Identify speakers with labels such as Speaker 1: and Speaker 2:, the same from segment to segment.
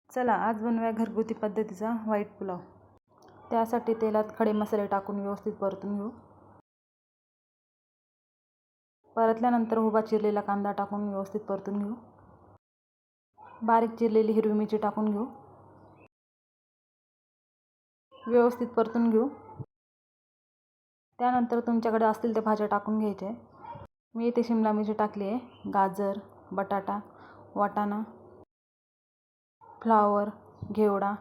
Speaker 1: चला आज बनवूया घरगुती पद्धतीचा व्हाईट पुलाव। त्यासाठी तेलात खडे मसाले टाकून व्यवस्थित परतून घेऊ। परतल्यानंतर उभा चिरलेला कांदा टाकून व्यवस्थित परतून घेऊ। बारीक चिरलेली हिरवी मिरची टाकून घेऊ, व्यवस्थित परतून घेऊ। त्यानंतर तुमच्याकडे असतील त्या भाज्या टाकून घ्यायच्या। मी इथे शिमला मिरची टाकली आहे, गाजर, बटाटा, वाटाणा, फ्लावर, घेवडा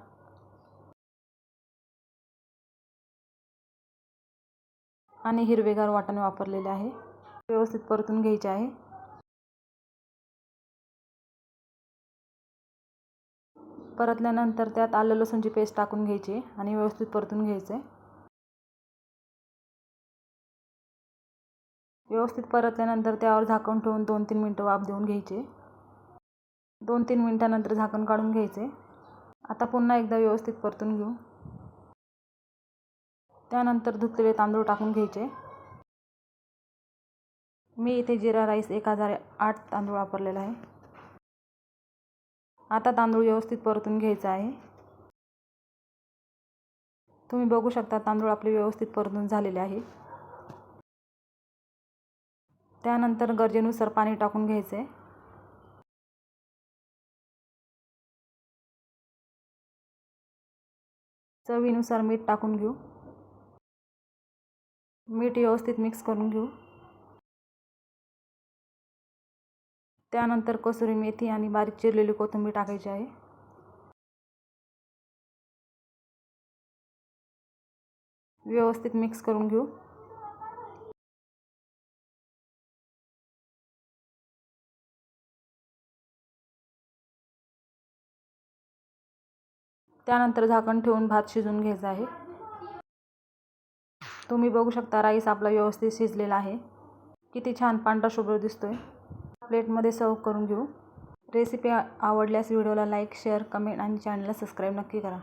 Speaker 1: आणि हिरवेगार वाटाणे वापरलेले आहे। व्यवस्थित परतून घ्यायचे आहे। परतल्यानंतर त्यात आलं लसूणची पेस्ट टाकून घ्यायची आणि व्यवस्थित परतून घ्यायचे। व्यवस्थित परतल्यानंतर त्यावर झाकण ठेवून 2-3 मिनिटं वाफ देऊन घ्यायचे। 2-3 मिनिटांनंतर झाकण काढून घ्यायचे। आता पुन्हा एकदा व्यवस्थित परतून घेऊ। त्यानंतर धुतलेले तांदूळ टाकून घ्यायचे। मी इथे जिरा राईस 1008 तांदूळ वापरलेला आहे। आता तांदूळ व्यवस्थित परतून घ्यायचा आहे। तुम्ही बघू शकता तांदूळ आपले व्यवस्थित परतून झालेले आहे। त्यानंतर गरजेनुसार पाणी टाकून घ्यायचे। चवीनुसार मीठ टाकून घेऊ। मीठ व्यवस्थित मिक्स करून घेऊ। त्यानंतर कसुरी मेथी आणि बारीक चिरलेली कोथिंबीर टाकायची आहे। व्यवस्थित मिक्स करून घेऊ। त्यानंतर झाकण ठेवून भात शिजवून घ्यायचा आहे। तुम्ही बघू शकता राईस आपला व्यवस्थित शिजलेला आहे। किती छान पांढरा शुभ्र दिसतोय। प्लेटमध्ये सर्व करून घेऊ। रेसिपी आवडल्यास व्हिडिओला लाईक, शेअर, कमेंट आणि चॅनलला सबस्क्राईब नक्की करा।